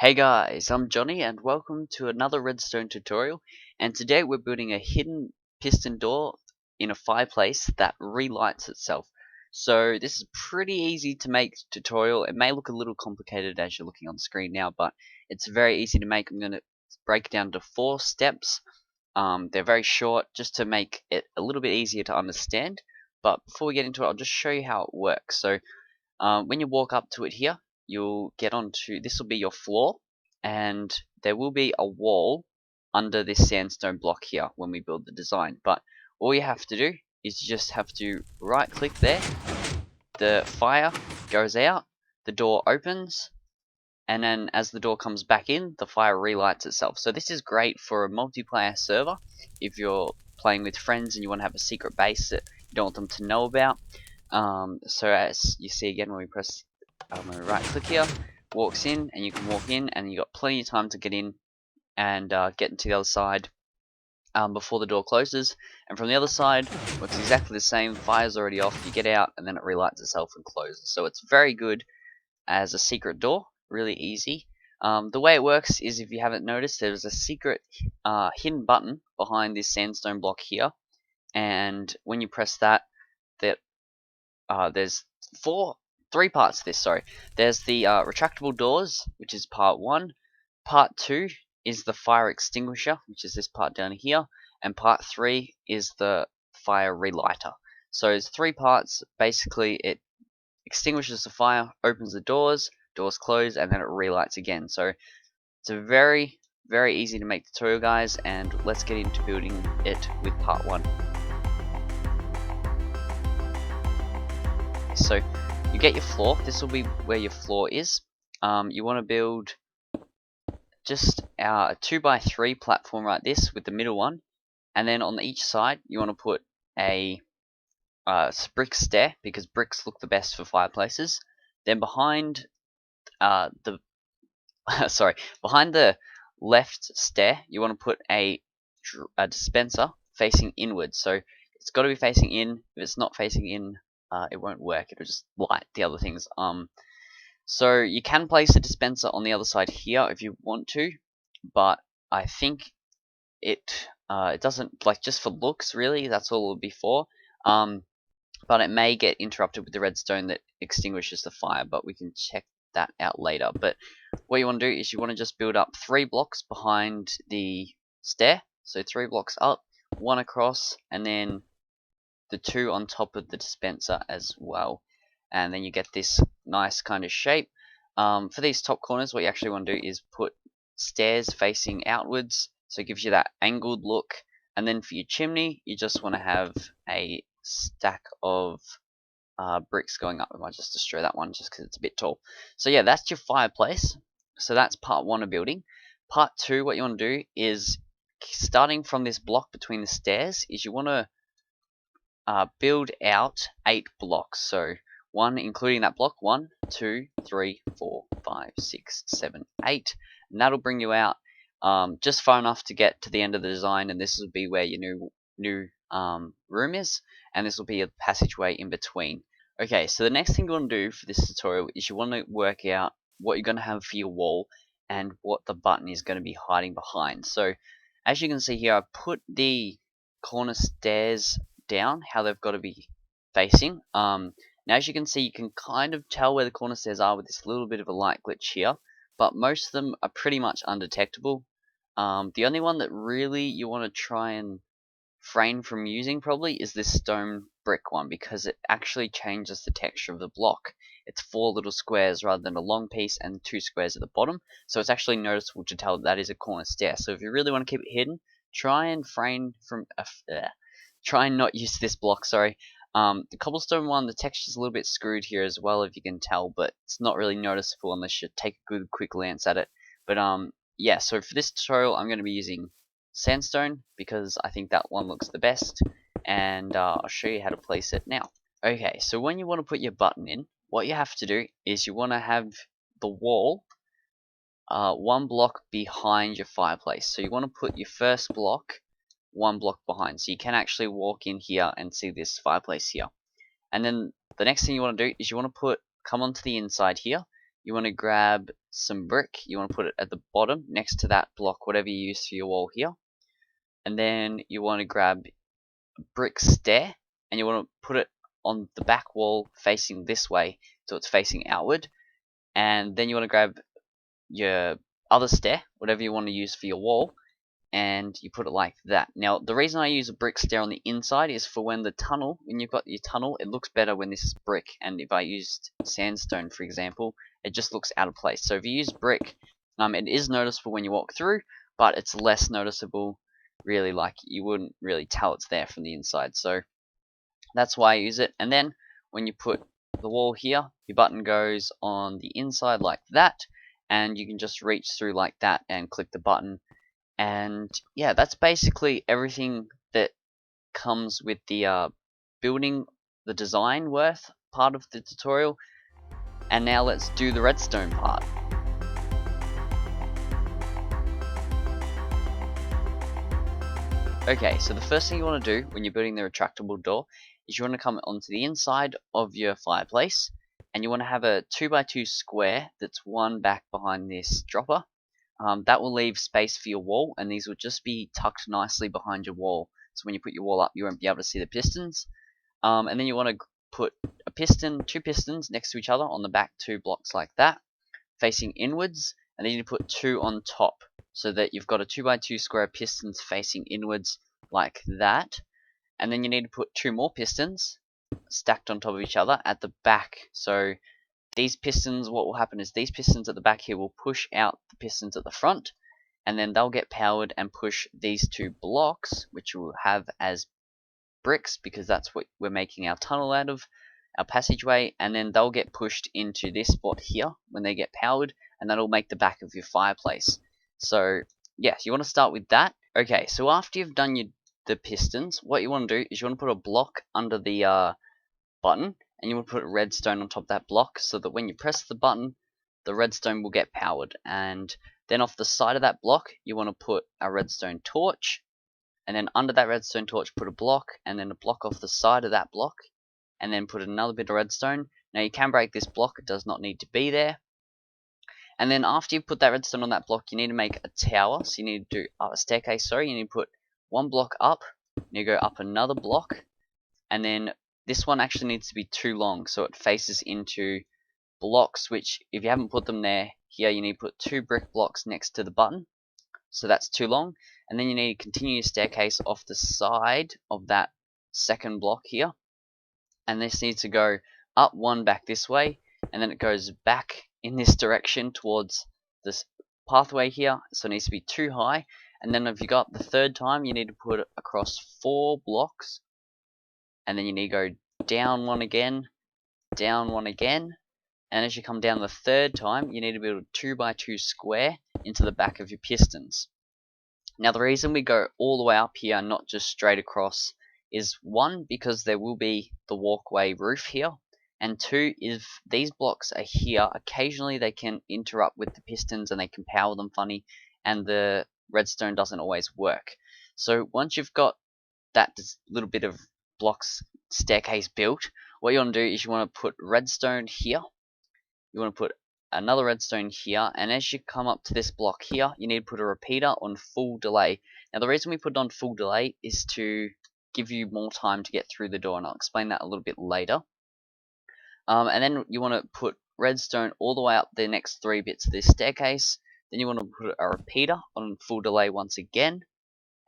Hey guys, I'm Johnny and welcome to another redstone tutorial, and today we're building a hidden piston door in a fireplace that relights itself. So this is pretty easy to make tutorial. It may look a little complicated as you're looking on the screen now, but it's very easy to make. I'm going to break it down to 4 steps. They're very short just to make it a little bit easier to understand. But before we get into it, I'll just show you how it works. So when you walk up to it here, you'll get onto, this will be your floor, and there will be a wall under this sandstone block here when we build the design. But all you have to do is you just have to right click there, the fire goes out, the door opens, and then as the door comes back in, the fire relights itself. So this is great for a multiplayer server if you're playing with friends and you want to have a secret base that you don't want them to know about. So as you see again when we press, when we right click here, walks in, and you can walk in, and you got plenty of time to get in and get into the other side before the door closes. And from the other side, works exactly the same. Fire's already off. You get out, and then it relights itself and closes. So it's very good as a secret door. Really easy. The way it works is, if you haven't noticed, there's a secret hidden button behind this sandstone block here, and when you press that, there's three parts to this. Sorry, there's the retractable doors, which is part 1. Part 2 is the fire extinguisher, which is this part down here, and part 3 is the fire relighter. So it's 3 parts. Basically, it extinguishes the fire, opens the doors, doors close, and then it relights again. So it's a very easy to make tutorial, guys, and let's get into building it with part 1. So you get your floor. This will be where your floor is. You want to build just a 2x3 platform like this with the middle one, and then on each side you want to put a brick stair, because bricks look the best for fireplaces. Then behind the behind the left stair, you want to put a dispenser facing inwards. So it's got to be facing in. If it's not facing in, it won't work. It'll just light the other things. So you can place a dispenser on the other side here if you want to, but I think it doesn't, like, just for looks really. That's all it'll be for. But it may get interrupted with the redstone that extinguishes the fire, but we can check that out later. But what you want to do is you want to just build up 3 blocks behind the stair. So 3 blocks up, 1 across, and then the 2 on top of the dispenser as well. And then you get this nice kind of shape. For these top corners, what you actually want to do is put stairs facing outwards, so it gives you that angled look. And then for your chimney, you just want to have a stack of bricks going up. I might just destroy that one just because it's a bit tall. So yeah, that's your fireplace. So that's part 1 of building. Part 2, what you want to do is, starting from this block between the stairs, is you want to build out 8 blocks. So 1, including that block, 1, 2, 3, 4, 5, 6, 7, 8, and that'll bring you out just far enough to get to the end of the design. And this will be where your new room is, and this will be a passageway in between. Okay, so the next thing you want to do for this tutorial is you want to work out what you're going to have for your wall and what the button is going to be hiding behind. So as you can see here, I put the corner stairs down, how they've got to be facing. Now as you can see, you can kind of tell where the corner stairs are with this little bit of a light glitch here, but most of them are pretty much undetectable. The only one that really you want to try and refrain from using probably is this stone brick one, because it actually changes the texture of the block. It's 4 little squares rather than a long piece and 2 squares at the bottom, so it's actually noticeable to tell that is a corner stair. So if you really want to keep it hidden, try and try and not use this block. Sorry. The cobblestone one, the texture's a little bit screwed here as well, if you can tell, but it's not really noticeable unless you take a good quick glance at it. But yeah, so for this tutorial I'm going to be using sandstone because I think that one looks the best, and I'll show you how to place it now. Okay, so when you want to put your button in, what you have to do is you want to have the wall 1 block behind your fireplace. So you want to put your first block 1 block behind, so you can actually walk in here and see this fireplace here. And then the next thing you want to do is you want to come onto the inside here, you want to grab some brick. You want to put it at the bottom next to that block, whatever you use for your wall here. And then you want to grab a brick stair, and you want to put it on the back wall facing this way, so it's facing outward. And then you want to grab your other stair, whatever you want to use for your wall, and you put it like that. Now, the reason I use a brick stair on the inside is for when you've got your tunnel, it looks better when this is brick. And if I used sandstone, for example, it just looks out of place. So if you use brick, it is noticeable when you walk through, but it's less noticeable, really, like you wouldn't really tell it's there from the inside. So that's why I use it. And then when you put the wall here, your button goes on the inside like that, and you can just reach through like that and click the button. And yeah, that's basically everything that comes with the building the design worth part of the tutorial. And now let's do the redstone part. Okay, so the first thing you want to do when you're building the retractable door is you want to come onto the inside of your fireplace, and you want to have a 2x2 square that's one back behind this dropper. That will leave space for your wall, and these will just be tucked nicely behind your wall. So when you put your wall up, you won't be able to see the pistons. And then you want to put two pistons next to each other on the back 2 blocks like that, facing inwards, and then you put 2 on top, so that you've got a 2x2 square pistons facing inwards like that. And then you need to put 2 more pistons stacked on top of each other at the back. So these pistons, what will happen is these pistons at the back here will push out the pistons at the front, and then they'll get powered and push these 2 blocks, which we'll have as bricks because that's what we're making our tunnel out of, our passageway, and then they'll get pushed into this spot here when they get powered, and that'll make the back of your fireplace. So yes, you want to start with that. Okay, so after you've done the pistons, what you want to do is you want to put a block under the button, and you want to put redstone on top of that block, so that when you press the button, the redstone will get powered. And then off the side of that block, you want to put a redstone torch, and then under that redstone torch put a block, and then a block off the side of that block, and then put another bit of redstone. Now you can break this block, it does not need to be there. And then after you put that redstone on that block, you need to make a tower. So you need to do a staircase, sorry. You need to put 1 block up, you go up another block, and then this one actually needs to be too long, so it faces into blocks, which if you haven't put them there, here you need to put 2 brick blocks next to the button, so that's too long. And then you need to continue your staircase off the side of that second block here, and this needs to go up 1 back this way, and then it goes back in this direction towards this pathway here, so it needs to be too high. And then if you go up the 3rd time, you need to put it across 4 blocks, and then you need to go down 1 again, down 1 again, and as you come down the 3rd time, you need to build a 2x2 square into the back of your pistons. Now the reason we go all the way up here, not just straight across, is 1, because there will be the walkway roof here, and 2, if these blocks are here, occasionally they can interrupt with the pistons and they can power them funny, and the redstone doesn't always work. So once you've got that little bit of blocks staircase built, what you want to do is you want to put redstone here, you want to put another redstone here, and as you come up to this block here, you need to put a repeater on full delay. Now the reason we put it on full delay is to give you more time to get through the door, and I'll explain that a little bit later. And then you want to put redstone all the way up the next 3 bits of this staircase. Then you want to put a repeater on full delay once again,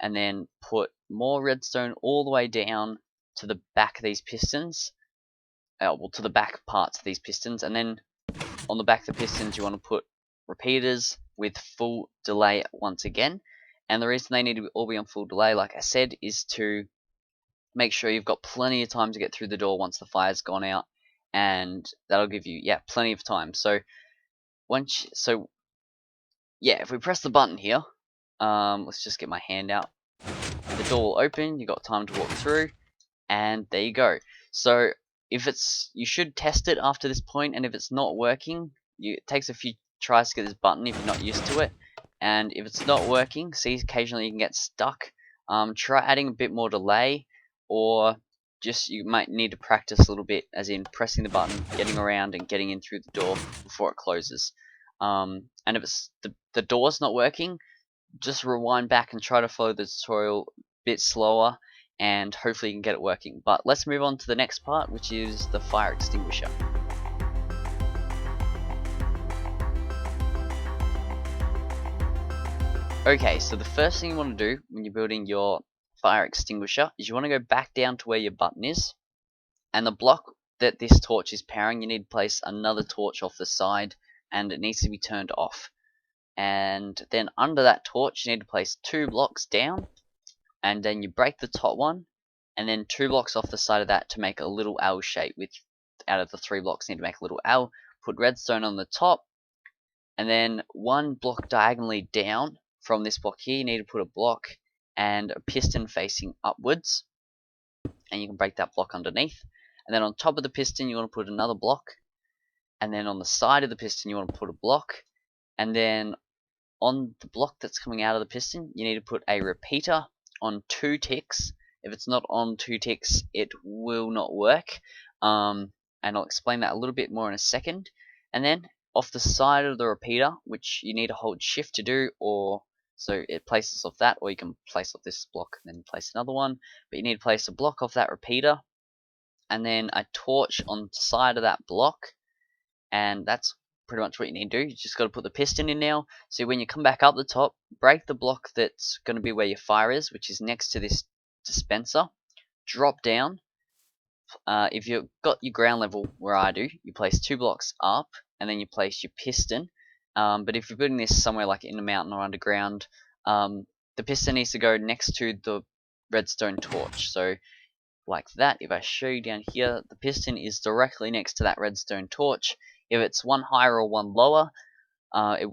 and then put more redstone all the way down to the back of these pistons, well, to the back parts of these pistons, and then on the back of the pistons you want to put repeaters with full delay once again. And the reason they need to all be on full delay, like I said, is to make sure you've got plenty of time to get through the door once the fire's gone out, and that'll give you plenty of time. So if we press the button here, let's just get my hand out, the door will open, you got time to walk through, and there you go. So you should test it after this point, and if it's not working, it takes a few tries to get this button if you're not used to it. And if it's not working, see, occasionally you can get stuck, try adding a bit more delay, or you might need to practice a little bit, as in pressing the button, getting around, and getting in through the door before it closes. And if it's the door's not working, just rewind back and try to follow the tutorial a bit slower, and hopefully you can get it working. But let's move on to the next part, which is the fire extinguisher. Okay, so the first thing you want to do when you're building your fire extinguisher is you want to go back down to where your button is, and the block that this torch is powering, you need to place another torch off the side, and it needs to be turned off. And then under that torch you need to place 2 blocks down, and then you break the top one, and then 2 blocks off the side of that to make a little L shape, which out of the 3 blocks need to make a little L. Put redstone on the top, and then 1 block diagonally down from this block here, you need to put a block and a piston facing upwards, and you can break that block underneath. And then on top of the piston you want to put another block, and then on the side of the piston you want to put a block, and then on the block that's coming out of the piston you need to put a repeater on 2 ticks. If it's not on 2 ticks, it will not work, and I'll explain that a little bit more in a second. And then off the side of the repeater, which you need to hold shift to do, or so it places off that, or you can place off this block and then place another one, but you need to place a block off that repeater, and then a torch on the side of that block, and that's pretty much what you need to do. You just got to put the piston in now. So when you come back up the top, break the block that's going to be where your fire is, which is next to this dispenser. Drop down. If you've got your ground level where I do, you place 2 blocks up, and then you place your piston. But if you're putting this somewhere like in a mountain or underground, the piston needs to go next to the redstone torch. So like that, if I show you down here, the piston is directly next to that redstone torch. If it's one higher or one lower, it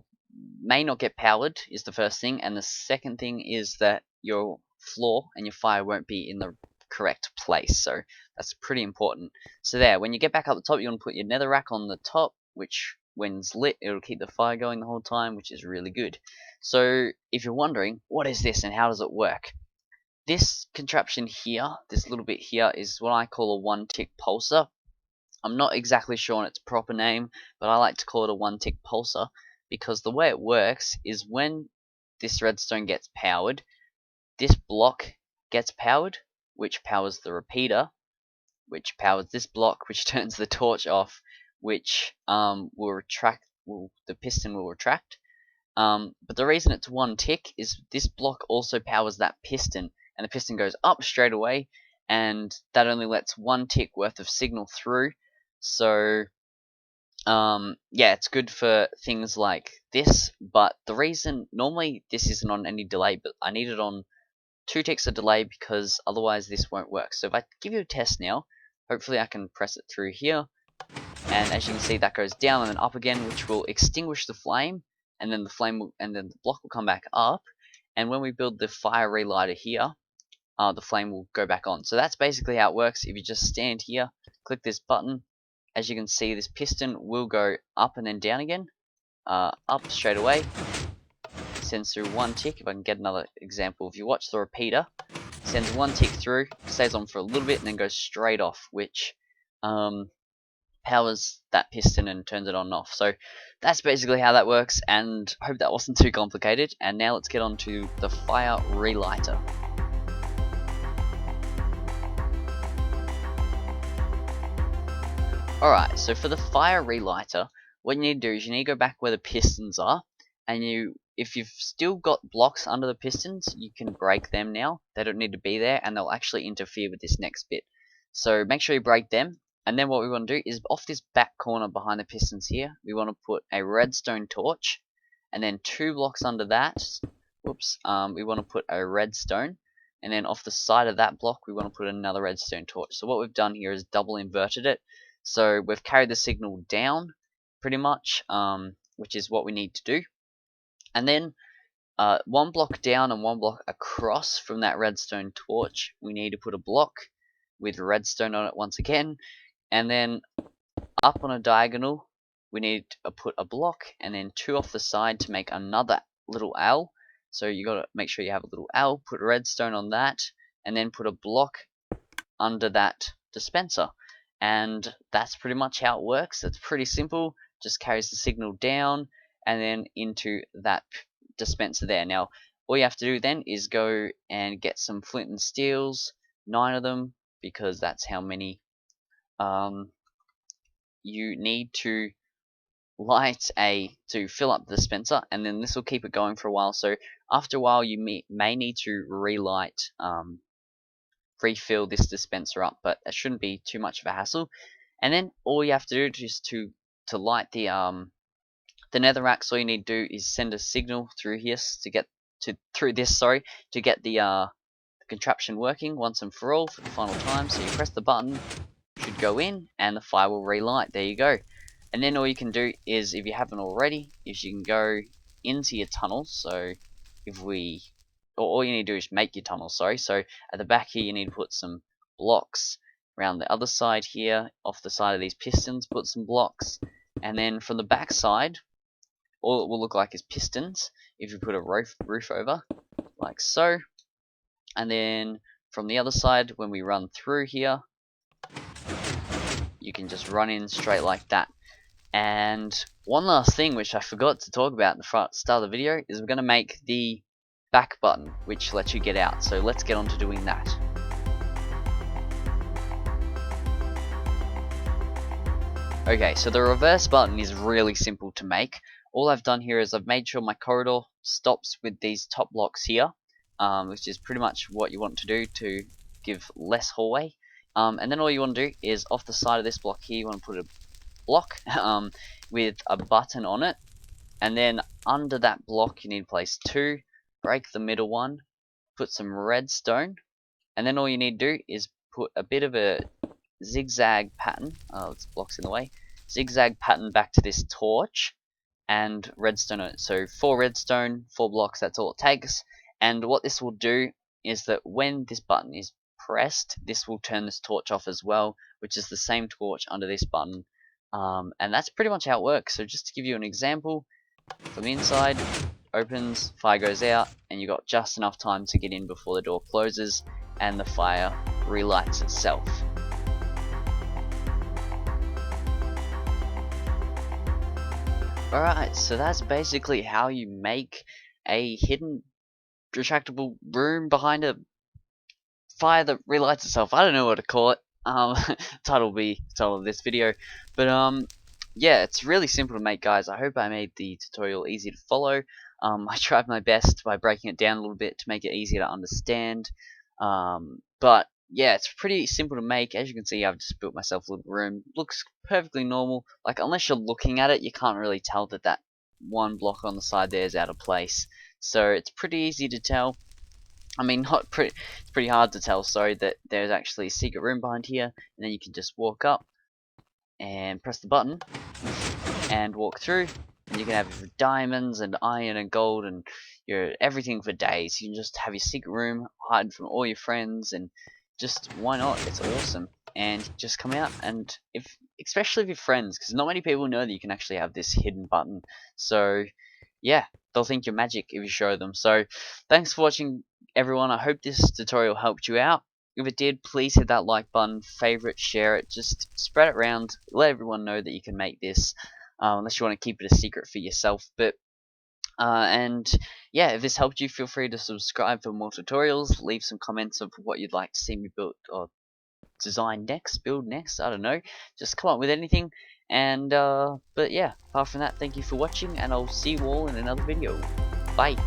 may not get powered, is the first thing, and the second thing is that your floor and your fire won't be in the correct place, so that's pretty important. So there, when you get back up the top, you want to put your netherrack on the top, which when it's lit, it'll keep the fire going the whole time, which is really good. So if you're wondering, what is this and how does it work? This contraption here, this little bit here, is what I call a 1-tick pulsar. I'm not exactly sure on its proper name, but I like to call it a 1-tick pulsar, because the way it works is when this redstone gets powered, this block gets powered, which powers the repeater, which powers this block, which turns the torch off, which will retract, the piston will retract. But the reason it's 1 tick is this block also powers that piston, and the piston goes up straight away, and that only lets 1 tick worth of signal through. So yeah, it's good for things like this, but the reason normally this isn't on any delay, but I need it on 2 ticks of delay because otherwise this won't work. So if I give you a test now, hopefully I can press it through here, and as you can see that goes down and then up again, which will extinguish the flame, and then the block will come back up, and when we build the fire relighter here, the flame will go back on. So that's basically how it works. If you just stand here, click this button, as you can see this piston will go up and then down again, up straight away, sends through 1 tick. If I can get another example, if you watch the repeater, sends 1 tick through, stays on for a little bit, and then goes straight off, which powers that piston and turns it on and off. So that's basically how that works, and I hope that wasn't too complicated. And now let's get on to the fire relighter. Alright, so for the fire relighter, what you need to do is you need to go back where the pistons are, and if you've still got blocks under the pistons, you can break them now. They don't need to be there, and they'll actually interfere with this next bit. So make sure you break them, and then what we want to do is off this back corner behind the pistons here, we want to put a redstone torch, and then 2 blocks under that, we want to put a redstone, and then off the side of that block we want to put another redstone torch. So what we've done here is double inverted it. So we've carried the signal down, pretty much, which is what we need to do. And then 1 block down and 1 block across from that redstone torch, we need to put a block with redstone on it once again. And then up on a diagonal, we need to put a block, and then 2 off the side to make another little L. So you got to make sure you have a little L, put redstone on that, and then put a block under that dispenser. And that's pretty much how it works. It's pretty simple. Just carries the signal down and then into that dispenser there. Now, all you have to do then is go and get some flint and steels, 9 of them, because that's how many you need to to fill up the dispenser, and then this will keep it going for a while. So after a while you may need to refill this dispenser up, but it shouldn't be too much of a hassle. And then all you have to do is to light the netherrack. All you need to do is send a signal through here to get to get the contraption working once and for all for the final time. So you press the button, should go in, and the fire will relight. There you go. And then all you can do is, if you haven't already, is you can go into your tunnel. So all you need to do is make your tunnel, sorry. So at the back here you need to put some blocks. Around the other side here, off the side of these pistons, put some blocks. And then from the back side, all it will look like is pistons if you put a roof over, like so. And then from the other side, when we run through here, you can just run in straight like that. And one last thing which I forgot to talk about in the start of the video is we're going to make the back button, which lets you get out. So let's get on to doing that. Okay, so the reverse button is really simple to make. All I've done here is I've made sure my corridor stops with these top blocks here, which is pretty much what you want to do to give less hallway. And then all you want to do is off the side of this block here, you want to put a block with a button on it, and then under that block you need to place 2, break the middle one, put some redstone, and then all you need to do is put a bit of a zigzag pattern, this block's in the way, zigzag pattern back to this torch, and redstone on it. So 4 redstone, 4 blocks, that's all it takes. And what this will do is that when this button is pressed, this will turn this torch off as well, which is the same torch under this button. And that's pretty much how it works. So just to give you an example, from the inside, opens, fire goes out, and you got just enough time to get in before the door closes, and the fire relights itself. Alright, so that's basically how you make a hidden retractable room behind a fire that relights itself. I don't know what to call it. Title will be the title of this video. But yeah, it's really simple to make, guys. I hope I made the tutorial easy to follow. I tried my best by breaking it down a little bit to make it easier to understand. But yeah, it's pretty simple to make. As you can see, I've just built myself a little room. Looks perfectly normal. Like, unless you're looking at it, you can't really tell that that one block on the side there is out of place. So it's pretty easy to tell. I mean, it's pretty hard to tell, sorry, that there's actually a secret room behind here. And then you can just walk up and press the button and walk through. And you can have your diamonds and iron and gold and your everything for days. You can just have your secret room, hide from all your friends, and just why not? It's awesome. And just come out, and especially if you're friends, because not many people know that you can actually have this hidden button. So yeah, they'll think you're magic if you show them. So thanks for watching, everyone. I hope this tutorial helped you out. If it did, please hit that like button, favorite, share it, just spread it around, let everyone know that you can make this, unless you want to keep it a secret for yourself. But and yeah, if this helped you, feel free to subscribe for more tutorials, leave some comments of what you'd like to see me build or design next, build next, I don't know, just come up with anything. And but yeah, apart from that, thank you for watching, and I'll see you all in another video. Bye.